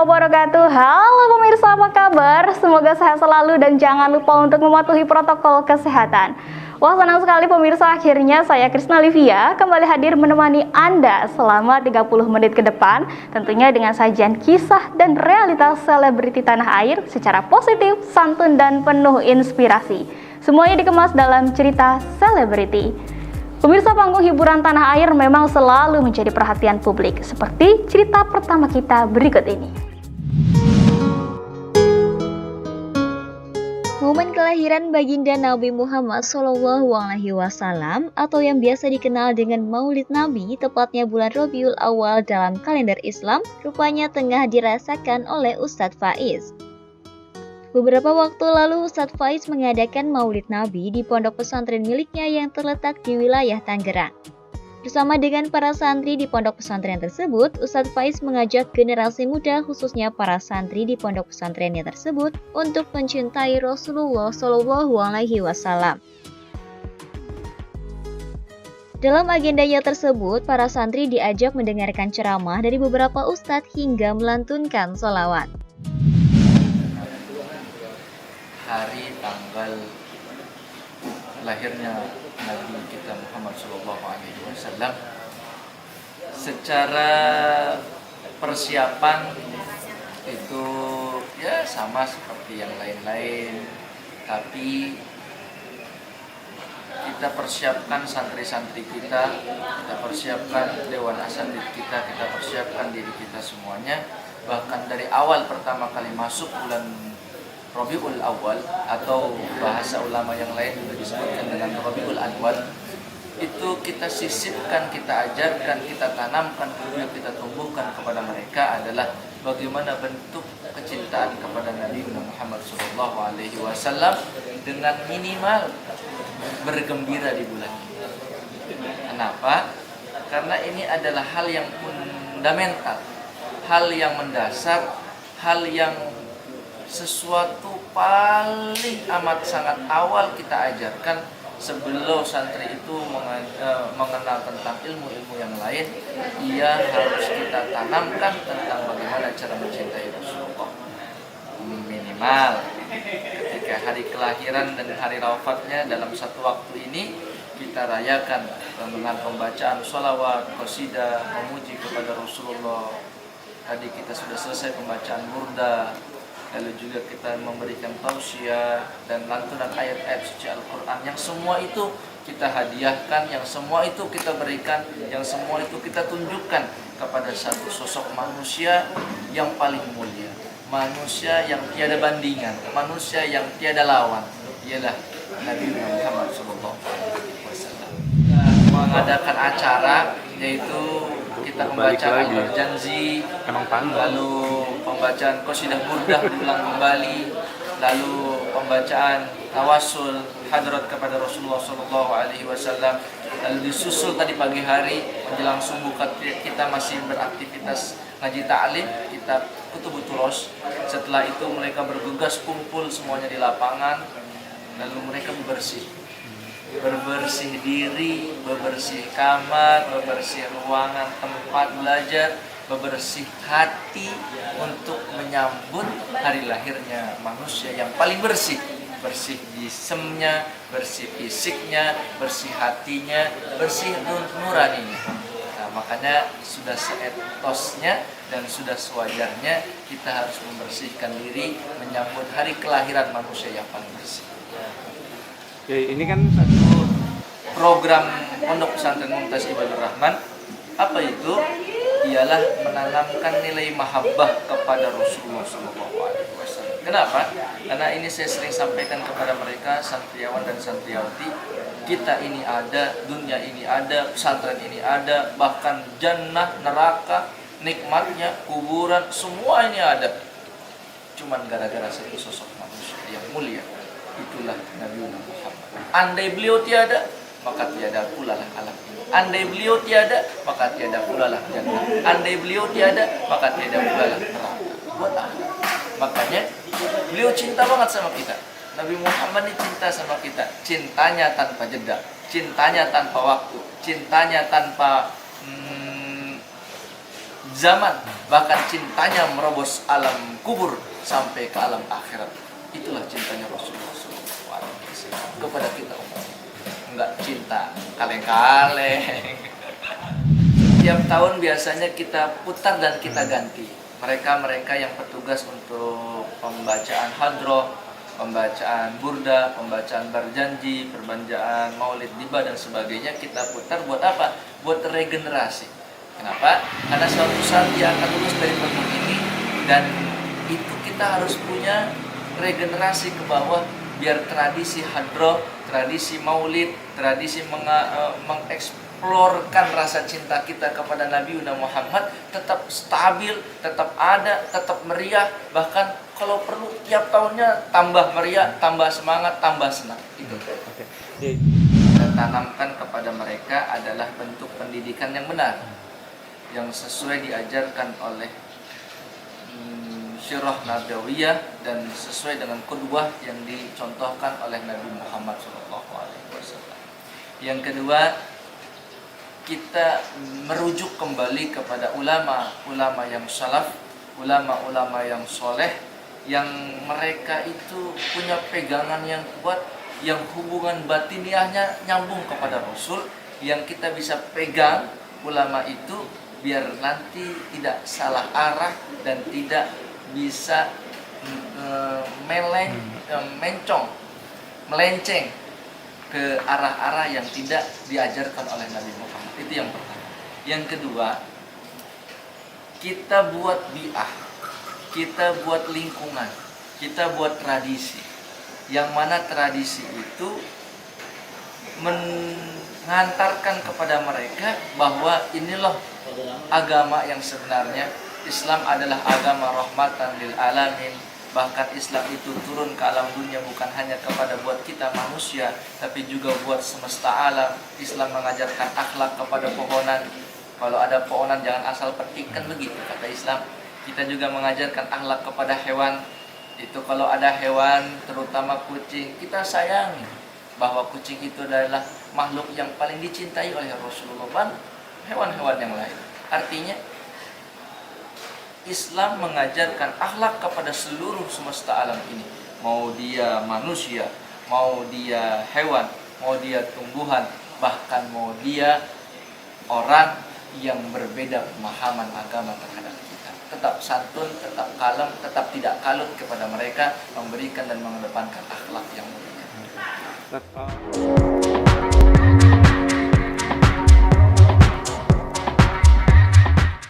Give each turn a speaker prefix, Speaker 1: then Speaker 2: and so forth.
Speaker 1: wabarakatuh. Halo pemirsa, apa kabar? Semoga sehat selalu dan jangan lupa untuk mematuhi protokol kesehatan. Wah, senang sekali pemirsa, akhirnya saya Krisna Livia kembali hadir menemani Anda selama 30 menit ke depan, tentunya dengan sajian kisah dan realitas selebriti tanah air secara positif, santun dan penuh inspirasi. Semuanya dikemas dalam cerita selebriti. Pemirsa, panggung hiburan tanah air memang selalu menjadi perhatian publik, seperti cerita pertama kita berikut ini. Momen kelahiran baginda Nabi Muhammad SAW atau yang biasa dikenal dengan Maulid Nabi, tepatnya bulan Rabiul Awal dalam kalender Islam, rupanya tengah dirasakan oleh Ustadz Faiz. Beberapa waktu lalu Ustadz Faiz mengadakan Maulid Nabi di pondok pesantren miliknya yang terletak di wilayah Tangerang. Bersama dengan para santri di pondok pesantren tersebut, Ustadz Faiz mengajak generasi muda khususnya para santri di pondok pesantrennya tersebut untuk mencintai Rasulullah SAW. Dalam agendanya tersebut, para santri diajak mendengarkan ceramah dari beberapa ustadz hingga melantunkan sholawat.
Speaker 2: Hari tanggal lahirnya Nabi kita Muhammad SAW, secara persiapan itu ya sama seperti yang lain-lain, tapi kita persiapkan santri-santri kita persiapkan dewan asatidz kita persiapkan diri kita semuanya. Bahkan dari awal pertama kali masuk bulan Rabiul Awal atau bahasa ulama yang lain juga disebutkan dengan Rabiul Awal, itu kita sisipkan, kita ajarkan, kita tanamkan, kemudian kita tumbuhkan kepada mereka adalah bagaimana bentuk kecintaan kepada Nabi Muhammad SAW dengan minimal bergembira di bulan ini. Kenapa? Karena ini adalah hal yang fundamental, hal yang mendasar, hal yang sesuatu paling amat sangat awal kita ajarkan sebelum santri itu mengenal tentang ilmu-ilmu yang lain. Ia harus kita tanamkan tentang bagaimana cara mencintai Rasulullah. Minimal ketika hari kelahiran dan hari wafatnya dalam satu waktu ini kita rayakan dengan pembacaan sholawat, qasidah, memuji kepada Rasulullah. Tadi kita sudah selesai pembacaan burda, lalu juga kita memberikan tausiah dan lantunan ayat-ayat suci Al-Quran. Yang semua itu kita hadiahkan, yang semua itu kita berikan, yang semua itu kita tunjukkan kepada satu sosok manusia yang paling mulia, manusia yang tiada bandingan, manusia yang tiada lawan, ialah Nabi Muhammad SAW. Mengadakan acara yaitu kita membaca Al-Janzi, lalu pembacaan qasidah burdah diulang kembali, lalu pembacaan tawasul hadrat kepada Rasulullah SAW, lalu disusul tadi pagi hari menjelang subuh kita masih beraktivitas ngaji ta'lim, kita kutubut turos. Setelah itu mereka bergegas kumpul semuanya di lapangan, lalu mereka berbersih diri, berbersih kamar, berbersih ruangan tempat belajar, berbersih hati untuk menyambut hari lahirnya manusia yang paling bersih. Bersih jisimnya, bersih fisiknya, bersih hatinya, bersih nuraninya. Nah, makanya sudah seetosnya dan sudah sewajarnya kita harus membersihkan diri menyambut hari kelahiran manusia yang paling bersih.
Speaker 3: Ya, ini kan
Speaker 2: satu program Pondok Pesantren Mumtaz Ibadur Rahman. Apa itu? Ialah menanamkan nilai mahabbah kepada Rasulullah SAW. Kenapa? Karena ini saya sering sampaikan kepada mereka, santriawan dan santriawati, kita ini ada, dunia ini ada, pesantren ini ada, bahkan jannah, neraka, nikmatnya, kuburan, semua ini ada. Cuman gara-gara satu sosok manusia yang mulia, itulah Nabi Muhammad. Andai beliau tiada, maka tiada pula lah alam ini. Andai beliau tiada, maka tiada pula lah jannah. Andai beliau tiada, maka tiada pula lah neraka. Buat apa? Makanya beliau cinta banget sama kita. Nabi Muhammad ini cinta sama kita. Cintanya tanpa jeda, cintanya tanpa waktu, cintanya tanpa zaman, bahkan cintanya merobos alam kubur sampai ke alam akhirat. Itulah cintanya Rasulullah SAW kepada kita umat. Enggak cinta kaleng-kaleng. Tiap tahun biasanya kita putar dan kita ganti. Mereka yang petugas untuk pembacaan hadroh, pembacaan burda, pembacaan berjanji, perbacaan maulid tiba dan sebagainya, kita putar buat apa? Buat regenerasi. Kenapa? Karena suatu saat dia akan lulus dari pondok ini, dan itu kita harus punya regenerasi ke bawah biar tradisi hadroh, tradisi maulid, tradisi mengeksplorkan rasa cinta kita kepada Nabi Muhammad tetap stabil, tetap ada, tetap meriah, bahkan kalau perlu tiap tahunnya tambah meriah, tambah semangat, tambah senang. Itu. Kita tanamkan kepada mereka adalah bentuk pendidikan yang benar, yang sesuai diajarkan oleh Sirah Nabawiyah dan sesuai dengan qudwah yang dicontohkan oleh Nabi Muhammad SAW. Yang kedua, kita merujuk kembali kepada ulama yang salaf, ulama yang soleh, yang mereka itu punya pegangan yang kuat, yang hubungan batiniahnya nyambung kepada Rasul, yang kita bisa pegang ulama itu biar nanti tidak salah arah dan tidak bisa melenceng ke arah-arah yang tidak diajarkan oleh Nabi Muhammad. Itu yang pertama. Yang kedua, kita buat bi'ah, kita buat lingkungan, kita buat tradisi, yang mana tradisi itu mengantarkan kepada mereka bahwa inilah agama yang sebenarnya. Islam adalah agama rahmatan lil alamin. Bahkan Islam itu turun ke alam dunia bukan hanya kepada buat kita manusia, tapi juga buat semesta alam. Islam mengajarkan akhlak kepada pohonan. Kalau ada pohonan jangan asal petikkan, begitu kata Islam. Kita juga mengajarkan akhlak kepada hewan. Itu kalau ada hewan, terutama kucing, kita sayangi. Bahwa kucing itu adalah makhluk yang paling dicintai oleh Rasulullah dan hewan-hewan yang lain. Artinya Islam mengajarkan akhlak kepada seluruh semesta alam ini. Mau dia manusia, mau dia hewan, mau dia tumbuhan, bahkan mau dia orang yang berbeda pemahaman agama terhadap kita. Tetap santun, tetap kalem, tetap tidak kalut kepada mereka, memberikan dan mengedepankan akhlak yang mulia.